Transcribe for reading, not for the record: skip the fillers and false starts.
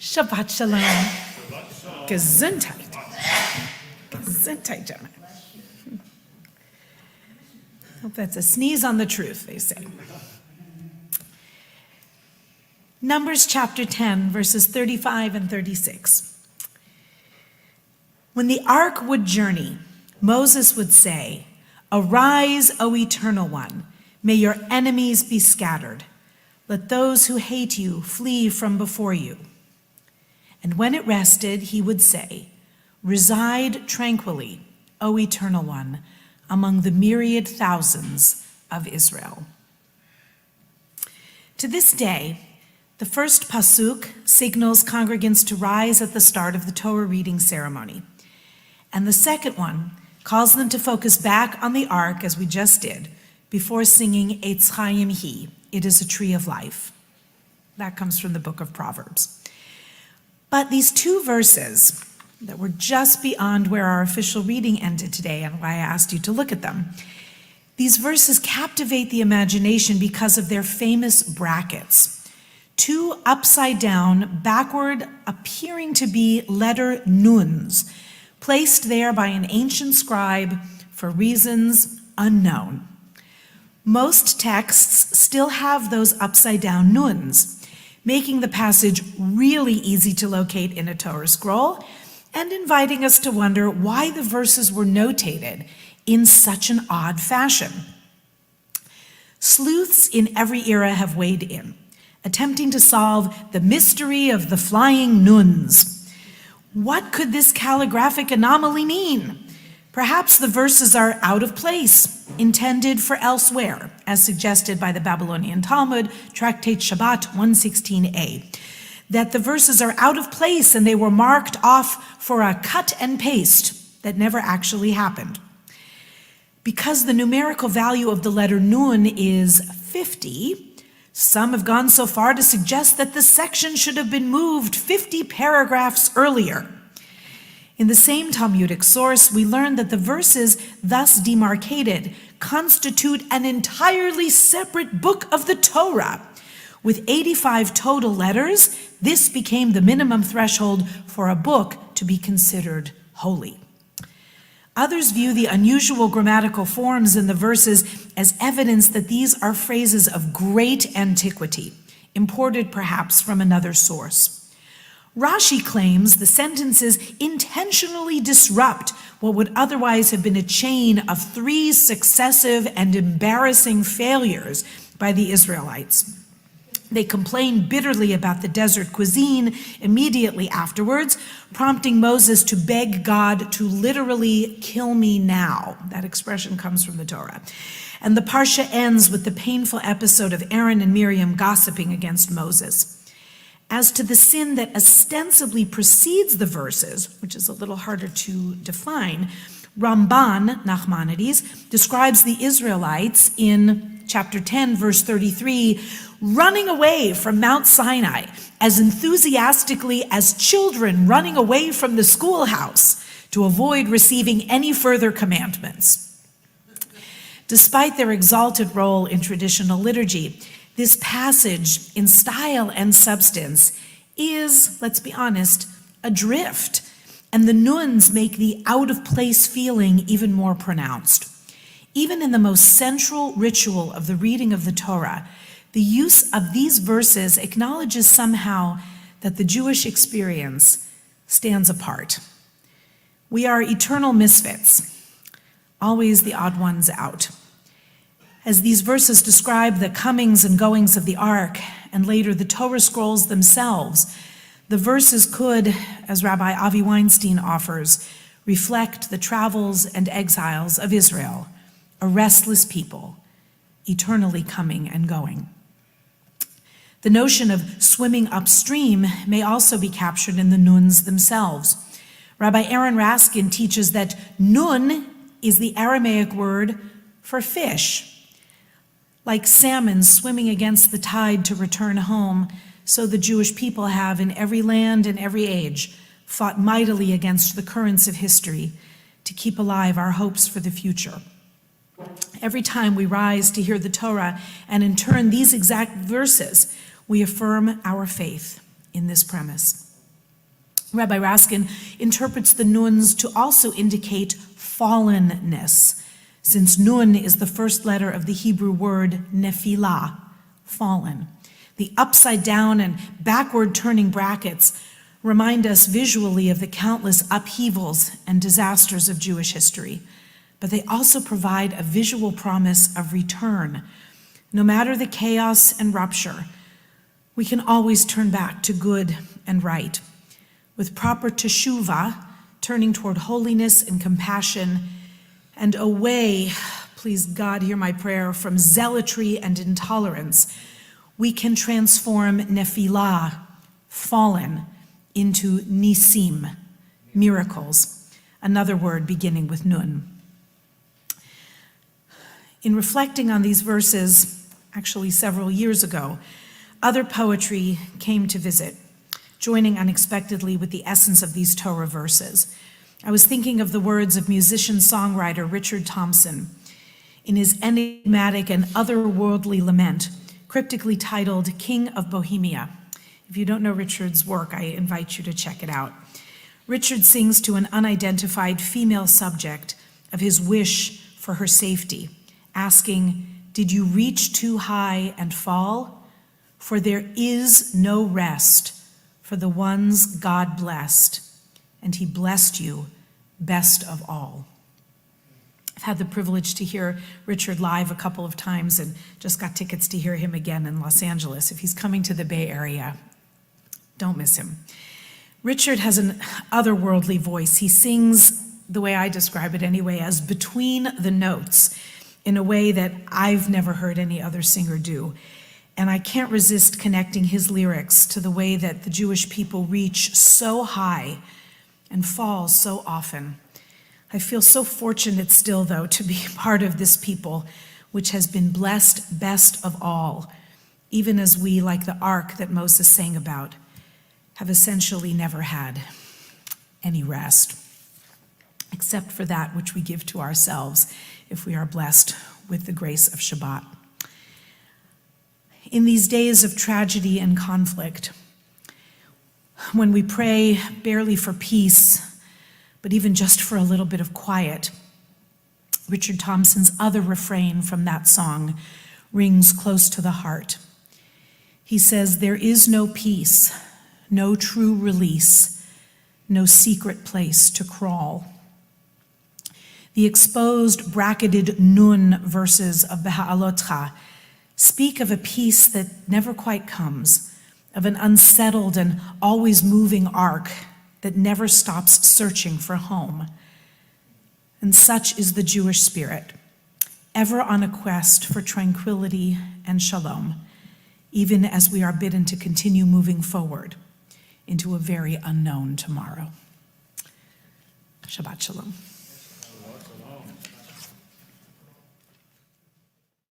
Shabbat Shalom. Gesundheit. Gesundheit, Jonah. Hope that's a sneeze on the truth, they say. Numbers chapter 10, verses 35 and 36. When the ark would journey, Moses would say, "Arise, O Eternal One, may your enemies be scattered. Let those who hate you flee from before you." And when it rested, he would say, "Reside tranquilly, O Eternal One, among the myriad thousands of Israel." To this day, the first pasuk signals congregants to rise at the start of the Torah reading ceremony. And the second one calls them to focus back on the ark, as we just did, before singing Eitz Chaim Hi, it is a tree of life. That comes from the book of Proverbs. But these two verses that were just beyond where our official reading ended today, and why I asked you to look at them, these verses captivate the imagination because of their famous brackets. Two upside down, backward appearing to be letter Nuns, placed there by an ancient scribe for reasons unknown. Most texts still have those upside down Nuns, making the passage really easy to locate in a Torah scroll and inviting us to wonder why the verses were notated in such an odd fashion. Sleuths in every era have weighed in, attempting to solve the mystery of the flying Nuns. What could this calligraphic anomaly mean? Perhaps the verses are out of place, intended for elsewhere, as suggested by the Babylonian Talmud, Tractate Shabbat 116a. That the verses are out of place and they were marked off for a cut and paste that never actually happened. Because the numerical value of the letter Nun is 50, some have gone so far to suggest that the section should have been moved 50 paragraphs earlier. In the same Talmudic source, we learn that the verses thus demarcated constitute an entirely separate book of the Torah. With 85 total letters, this became the minimum threshold for a book to be considered holy. Others view the unusual grammatical forms in the verses as evidence that these are phrases of great antiquity, imported perhaps from another source. Rashi claims the sentences intentionally disrupt what would otherwise have been a chain of 3 successive and embarrassing failures by the Israelites. They complain bitterly about the desert cuisine immediately afterwards, prompting Moses to beg God to literally kill me now. That expression comes from the Torah. And the parsha ends with the painful episode of Aaron and Miriam gossiping against Moses. As to the sin that ostensibly precedes the verses, which is a little harder to define, Ramban, Nachmanides, describes the Israelites in chapter 10, verse 33, running away from Mount Sinai as enthusiastically as children running away from the schoolhouse to avoid receiving any further commandments. Despite their exalted role in traditional liturgy, this passage in style and substance is, let's be honest, adrift, and the Nuns make the out-of-place feeling even more pronounced. Even in the most central ritual of the reading of the Torah, the use of these verses acknowledges somehow that the Jewish experience stands apart. We are eternal misfits, always the odd ones out. As these verses describe the comings and goings of the ark, and later the Torah scrolls themselves, the verses could, as Rabbi Avi Weinstein offers, reflect the travels and exiles of Israel, a restless people, eternally coming and going. The notion of swimming upstream may also be captured in the Nuns themselves. Rabbi Aaron Raskin teaches that Nun is the Aramaic word for fish. Like salmon swimming against the tide to return home, so the Jewish people have in every land and every age fought mightily against the currents of history to keep alive our hopes for the future. Every time we rise to hear the Torah, and in turn these exact verses, we affirm our faith in this premise. Rabbi Raskin interprets the Nuns to also indicate fallenness, since Nun is the first letter of the Hebrew word nephilah, fallen. The upside down and backward turning brackets remind us visually of the countless upheavals and disasters of Jewish history, but they also provide a visual promise of return. No matter the chaos and rupture, we can always turn back to good and right. With proper teshuvah, turning toward holiness and compassion, and away, please God hear my prayer, from zealotry and intolerance, we can transform nephilah, fallen, into nisim, miracles, another word beginning with nun. In reflecting on these verses, actually several years ago, other poetry came to visit, joining unexpectedly with the essence of these Torah verses. I was thinking of the words of musician-songwriter Richard Thompson in his enigmatic and otherworldly lament, cryptically titled King of Bohemia. If you don't know Richard's work, I invite you to check it out. Richard sings to an unidentified female subject of his wish for her safety, asking, "Did you reach too high and fall? For there is no rest for the ones God blessed, and he blessed you best of all." I've had the privilege to hear Richard live a couple of times and just got tickets to hear him again in Los Angeles. If he's coming to the Bay Area, don't miss him. Richard has an otherworldly voice. He sings, the way I describe it anyway, as between the notes in a way that I've never heard any other singer do. And I can't resist connecting his lyrics to the way that the Jewish people reach so high and fall so often. I feel so fortunate still, though, to be part of this people, which has been blessed best of all, even as we, like the ark that Moses sang about, have essentially never had any rest, except for that which we give to ourselves if we are blessed with the grace of Shabbat. In these days of tragedy and conflict, when we pray barely for peace, but even just for a little bit of quiet, Richard Thompson's other refrain from that song rings close to the heart. He says, "There is no peace, no true release, no secret place to crawl." The exposed, bracketed nun verses of Beha'alotcha speak of a peace that never quite comes, of an unsettled and always moving ark that never stops searching for home. And such is the Jewish spirit, ever on a quest for tranquility and shalom, even as we are bidden to continue moving forward into a very unknown tomorrow. Shabbat shalom.